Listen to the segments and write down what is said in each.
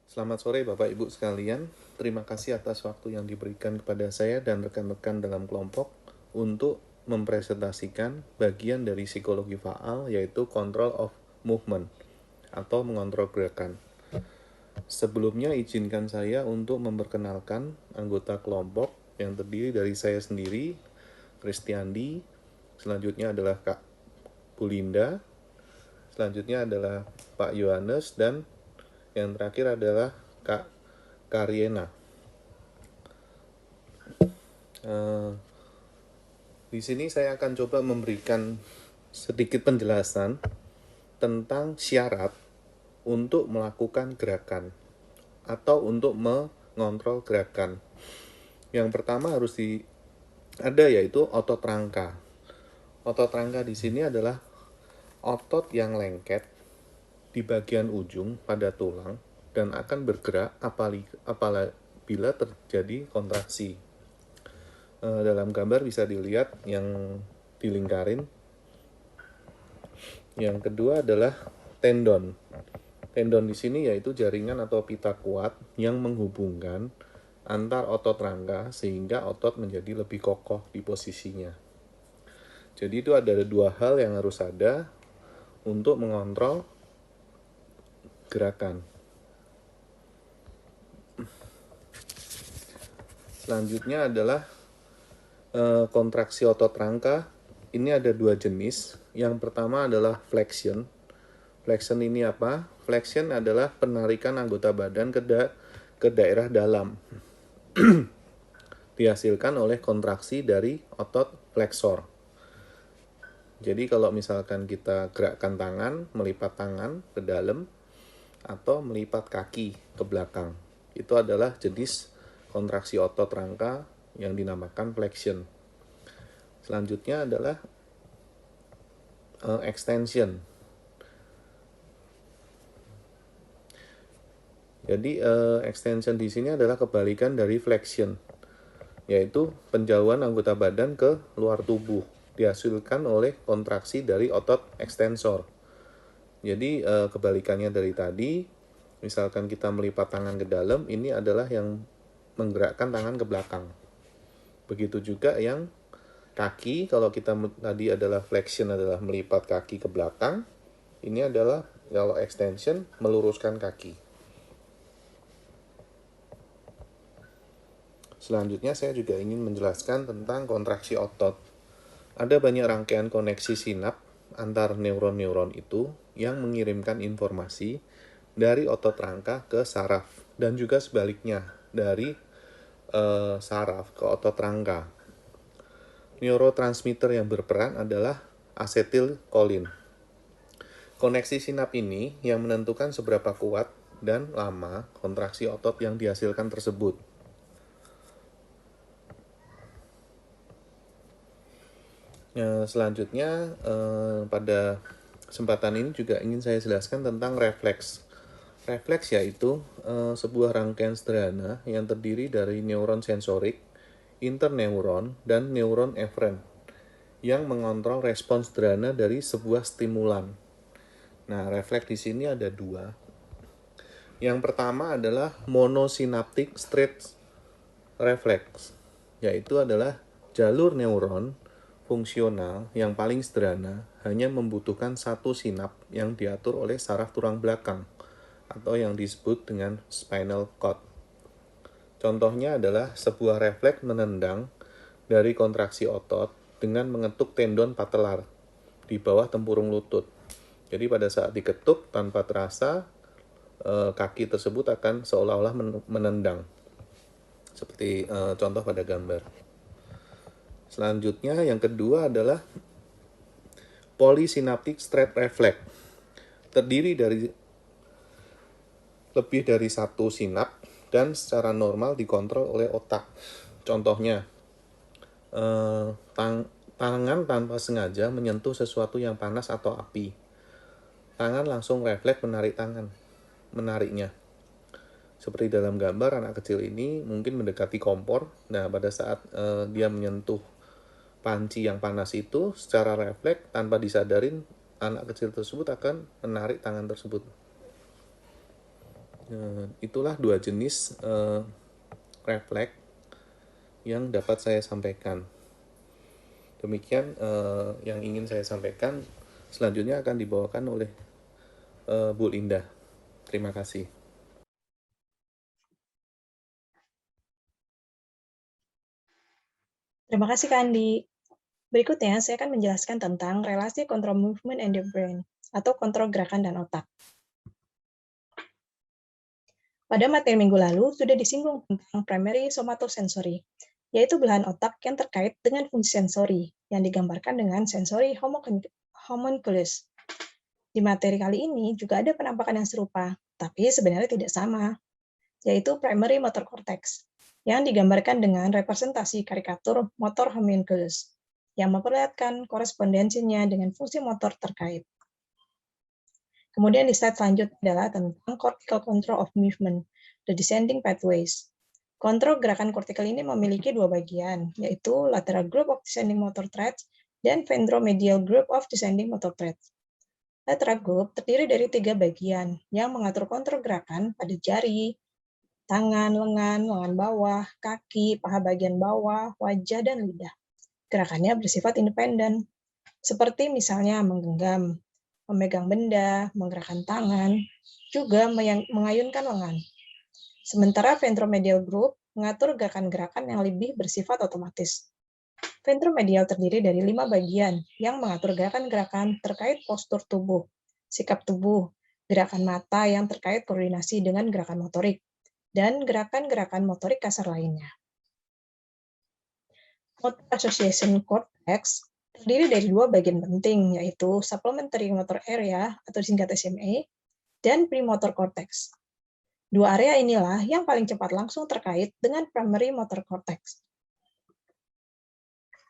Selamat sore Bapak Ibu sekalian. Terima kasih atas waktu yang diberikan kepada saya dan rekan-rekan dalam kelompok untuk mempresentasikan bagian dari psikologi faal, yaitu control of movement atau mengontrol gerakan. Sebelumnya izinkan saya untuk memperkenalkan anggota kelompok yang terdiri dari saya sendiri, Kristiandi, selanjutnya adalah Kak Bulinda, selanjutnya adalah Pak Yohanes, dan yang terakhir adalah Kak Karyena. Di sini saya akan coba memberikan sedikit penjelasan tentang syarat untuk melakukan gerakan atau untuk mengontrol gerakan. Yang pertama ada yaitu otot rangka. Otot rangka di sini adalah otot yang lengket di bagian ujung pada tulang dan akan bergerak apabila terjadi kontraksi. Dalam gambar bisa dilihat yang dilingkarin. Yang kedua adalah tendon. Tendon di sini yaitu jaringan atau pita kuat yang menghubungkan antar otot rangka sehingga otot menjadi lebih kokoh di posisinya. Jadi itu ada dua hal yang harus ada untuk mengontrol gerakan. Selanjutnya adalah kontraksi otot rangka. Ini ada dua jenis. Yang pertama adalah flexion. Flexion ini apa? Flexion adalah penarikan anggota badan ke daerah dalam. Dihasilkan oleh kontraksi dari otot flexor. Jadi kalau misalkan kita gerakkan tangan, melipat tangan ke dalam, atau melipat kaki ke belakang, itu adalah jenis kontraksi otot rangka yang dinamakan flexion. Selanjutnya adalah extension. Jadi extension di sini adalah kebalikan dari flexion, yaitu penjauhan anggota badan ke luar tubuh dihasilkan oleh kontraksi dari otot ekstensor. Jadi kebalikannya dari tadi, misalkan kita melipat tangan ke dalam, ini adalah yang menggerakkan tangan ke belakang. Begitu juga yang kaki, kalau kita tadi adalah flexion adalah melipat kaki ke belakang, ini adalah kalau extension meluruskan kaki. Selanjutnya saya juga ingin menjelaskan tentang kontraksi otot. Ada banyak rangkaian koneksi sinap antar neuron-neuron itu yang mengirimkan informasi dari otot rangka ke saraf dan juga sebaliknya dari saraf ke otot rangka. Neurotransmitter yang berperan adalah asetilkolin. Koneksi sinap ini yang menentukan seberapa kuat dan lama kontraksi otot yang dihasilkan tersebut. Selanjutnya pada kesempatan ini juga ingin saya jelaskan tentang refleks. Refleks yaitu sebuah rangkaian sederhana yang terdiri dari neuron sensorik, interneuron, dan neuron eferen yang mengontrol respons sederhana dari sebuah stimulan. Nah, refleks di sini ada dua. Yang pertama adalah monosynaptic stretch reflex, yaitu adalah jalur neuron fungsional yang paling sederhana hanya membutuhkan satu sinap yang diatur oleh saraf tulang belakang atau yang disebut dengan spinal cord. Contohnya adalah sebuah refleks menendang dari kontraksi otot dengan mengetuk tendon patelar di bawah tempurung lutut. Jadi pada saat diketuk tanpa terasa, kaki tersebut akan seolah-olah menendang. Seperti contoh pada gambar. Selanjutnya yang kedua adalah polysynaptic stretch reflex. Terdiri dari lebih dari satu sinap dan secara normal dikontrol oleh otak. Contohnya, tangan tanpa sengaja menyentuh sesuatu yang panas atau api. Tangan langsung refleks menariknya. Seperti dalam gambar, anak kecil ini mungkin mendekati kompor. Nah, pada saat dia menyentuh panci yang panas itu, secara refleks tanpa disadarin, anak kecil tersebut akan menarik tangan tersebut. Itulah dua jenis refleks yang dapat saya sampaikan. Demikian yang ingin saya sampaikan. Selanjutnya akan dibawakan oleh Bu Linda. Terima kasih. Terima kasih, Kak Andi. Berikutnya, saya akan menjelaskan tentang relasi control movement and the brain, atau kontrol gerakan dan otak. Pada materi minggu lalu, sudah disinggung tentang primary somatosensory, yaitu belahan otak yang terkait dengan fungsi sensori, yang digambarkan dengan sensori homunculus. Di materi kali ini juga ada penampakan yang serupa, tapi sebenarnya tidak sama, yaitu primary motor cortex, yang digambarkan dengan representasi karikatur motor homunculus, yang memperlihatkan korespondensinya dengan fungsi motor terkait. Kemudian di slide selanjutnya adalah tentang cortical control of movement, the descending pathways. Kontrol gerakan kortikal ini memiliki dua bagian, yaitu lateral group of descending motor threads dan ventromedial group of descending motor threads. Lateral group terdiri dari 3 bagian yang mengatur kontrol gerakan pada jari, tangan, lengan bawah, kaki, paha bagian bawah, wajah, dan lidah. Gerakannya bersifat independen, seperti misalnya menggenggam, memegang benda, menggerakkan tangan, juga mengayunkan lengan. Sementara ventromedial group mengatur gerakan-gerakan yang lebih bersifat otomatis. Ventromedial terdiri dari 5 bagian yang mengatur gerakan-gerakan terkait postur tubuh, sikap tubuh, gerakan mata yang terkait koordinasi dengan gerakan motorik, dan gerakan-gerakan motorik kasar lainnya. Motor association cortex terdiri dari 2 bagian penting, yaitu supplementary motor area atau disingkat SMA dan premotor cortex. 2 area inilah yang paling cepat langsung terkait dengan primary motor cortex.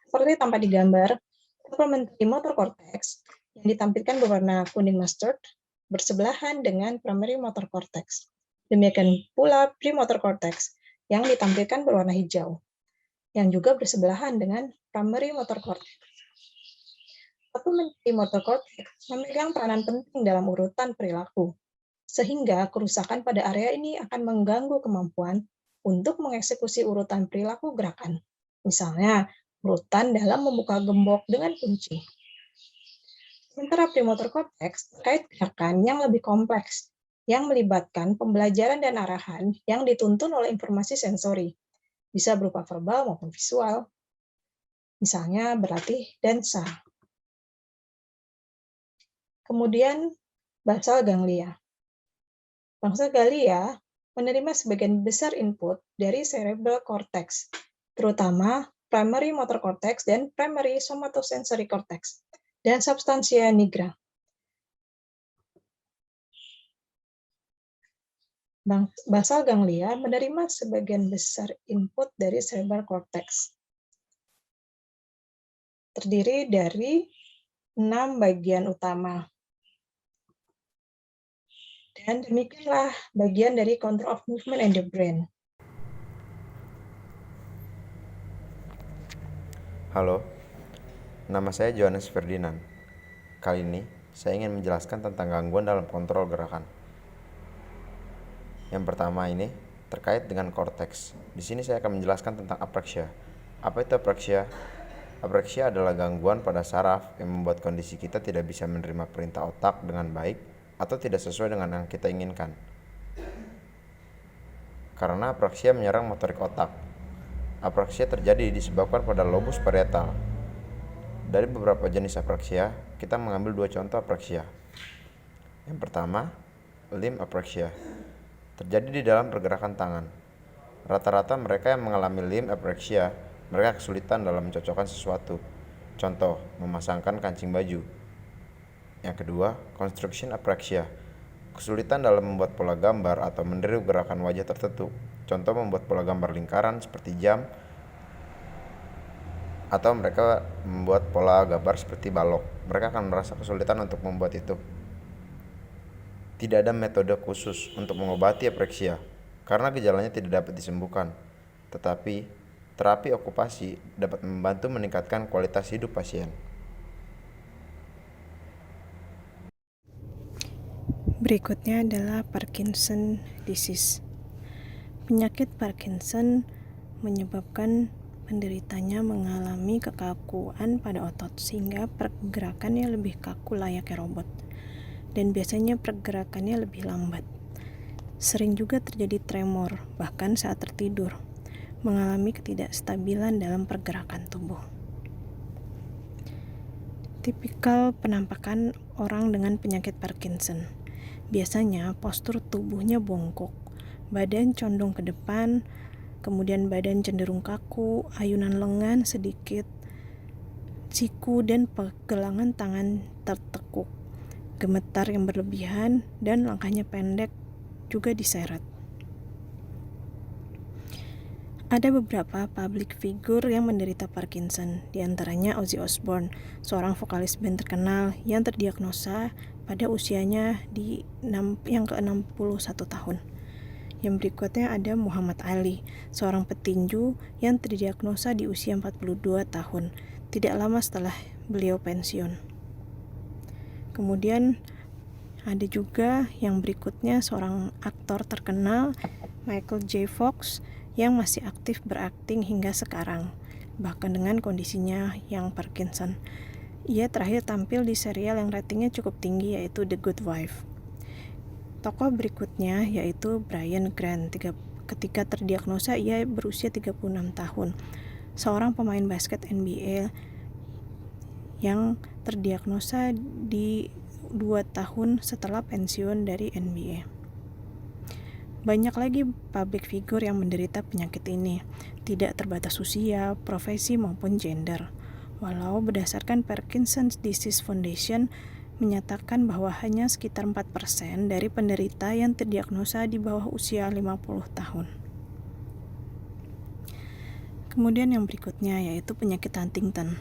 Seperti tampak di gambar, supplementary motor cortex yang ditampilkan berwarna kuning mustard bersebelahan dengan primary motor cortex. Demikian pula premotor cortex yang ditampilkan berwarna hijau, yang juga bersebelahan dengan primary motor cortex. Supplementary motor cortex memegang peranan penting dalam urutan perilaku, sehingga kerusakan pada area ini akan mengganggu kemampuan untuk mengeksekusi urutan perilaku gerakan. Misalnya, urutan dalam membuka gembok dengan kunci. Sementara premotor cortex terkait gerakan yang lebih kompleks, yang melibatkan pembelajaran dan arahan yang dituntun oleh informasi sensori, bisa berupa verbal maupun visual. Misalnya berlatih dansa. Kemudian, basal ganglia. Basal ganglia menerima sebagian besar input dari cerebral cortex, terutama primary motor cortex dan primary somatosensory cortex, dan substansia nigra. Basal ganglia menerima sebagian besar input dari cerebral cortex. Terdiri dari 6 bagian utama. Dan demikianlah bagian dari control of movement and the brain. Halo, nama saya Johannes Ferdinand. Kali ini, saya ingin menjelaskan tentang gangguan dalam kontrol gerakan. Yang pertama ini terkait dengan korteks. Di sini saya akan menjelaskan tentang apraxia. Apa itu apraxia? Apraxia adalah gangguan pada saraf yang membuat kondisi kita tidak bisa menerima perintah otak dengan baik atau tidak sesuai dengan yang kita inginkan. Karena apraxia menyerang motorik otak. Apraxia terjadi disebabkan pada lobus parietal. Dari beberapa jenis apraxia, kita mengambil 2 contoh apraxia. Yang pertama, limb apraxia. Terjadi di dalam pergerakan tangan. Rata-rata mereka yang mengalami limb apraxia, mereka kesulitan dalam mencocokkan sesuatu. Contoh, memasangkan kancing baju. Yang kedua, construction apraxia. Kesulitan dalam membuat pola gambar atau meniru gerakan wajah tertentu. Contoh, membuat pola gambar lingkaran seperti jam, atau mereka membuat pola gambar seperti balok. Mereka akan merasa kesulitan untuk membuat itu. Tidak ada metode khusus untuk mengobati apraxia karena gejalanya tidak dapat disembuhkan. Tetapi, terapi okupasi dapat membantu meningkatkan kualitas hidup pasien. Berikutnya adalah Parkinson disease. Penyakit Parkinson menyebabkan penderitanya mengalami kekakuan pada otot sehingga pergerakannya lebih kaku layaknya robot, dan biasanya pergerakannya lebih lambat. Sering juga terjadi tremor, bahkan saat tertidur, mengalami ketidakstabilan dalam pergerakan tubuh. Tipikal penampakan orang dengan penyakit Parkinson. Biasanya postur tubuhnya bongkok, badan condong ke depan, kemudian badan cenderung kaku, ayunan lengan sedikit, siku dan pergelangan tangan tertekuk, gemetar yang berlebihan, dan langkahnya pendek juga diseret. Ada beberapa public figure yang menderita Parkinson, diantaranya Ozzy Osbourne, seorang vokalis band terkenal yang terdiagnosa pada usianya yang ke-61 tahun. Yang berikutnya ada Muhammad Ali, seorang petinju yang terdiagnosa di usia 42 tahun, tidak lama setelah beliau pensiun. Kemudian ada juga yang berikutnya seorang aktor terkenal, Michael J. Fox, yang masih aktif berakting hingga sekarang, bahkan dengan kondisinya yang Parkinson. Ia terakhir tampil di serial yang ratingnya cukup tinggi, yaitu The Good Wife. Tokoh berikutnya yaitu Brian Grant. Ketika terdiagnosa, ia berusia 36 tahun, seorang pemain basket NBA yang terdiagnosa di 2 tahun setelah pensiun dari NBA. Banyak lagi public figure yang menderita penyakit ini, tidak terbatas usia, profesi maupun gender. Walau berdasarkan Parkinson's Disease Foundation menyatakan bahwa hanya sekitar 4% dari penderita yang terdiagnosa di bawah usia 50 tahun. Kemudian yang berikutnya yaitu penyakit Huntington.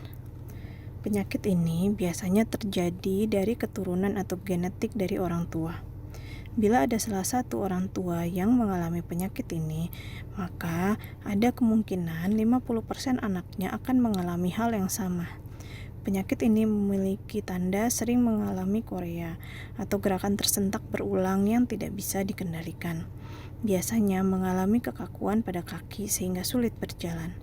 Penyakit ini biasanya terjadi dari keturunan atau genetik dari orang tua. Bila ada salah satu orang tua yang mengalami penyakit ini, maka ada kemungkinan 50% anaknya akan mengalami hal yang sama. Penyakit ini memiliki tanda sering mengalami korea atau gerakan tersentak berulang yang tidak bisa dikendalikan. Biasanya mengalami kekakuan pada kaki sehingga sulit berjalan.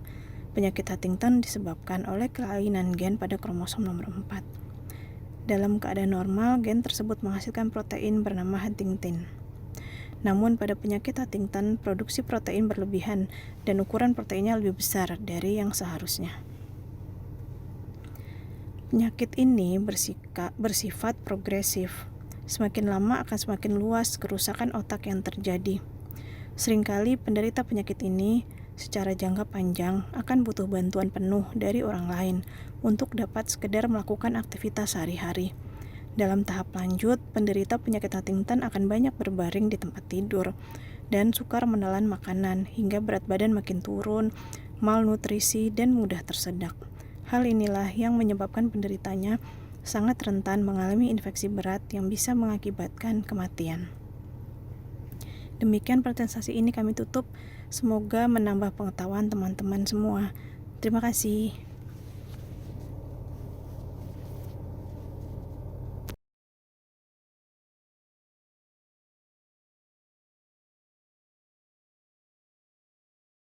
Penyakit Huntington disebabkan oleh kelainan gen pada kromosom nomor 4. Dalam keadaan normal, gen tersebut menghasilkan protein bernama huntingtin. Namun pada penyakit Huntington, produksi protein berlebihan dan ukuran proteinnya lebih besar dari yang seharusnya. Penyakit ini bersifat progresif. Semakin lama akan semakin luas kerusakan otak yang terjadi. Seringkali penderita penyakit ini secara jangka panjang akan butuh bantuan penuh dari orang lain untuk dapat sekedar melakukan aktivitas sehari-hari. Dalam tahap lanjut, penderita penyakit Huntington akan banyak berbaring di tempat tidur dan sukar menelan makanan hingga berat badan makin turun, malnutrisi, dan mudah tersedak. Hal inilah yang menyebabkan penderitanya sangat rentan mengalami infeksi berat yang bisa mengakibatkan kematian. Demikian presentasi ini kami tutup. Semoga menambah pengetahuan teman-teman semua. Terima kasih.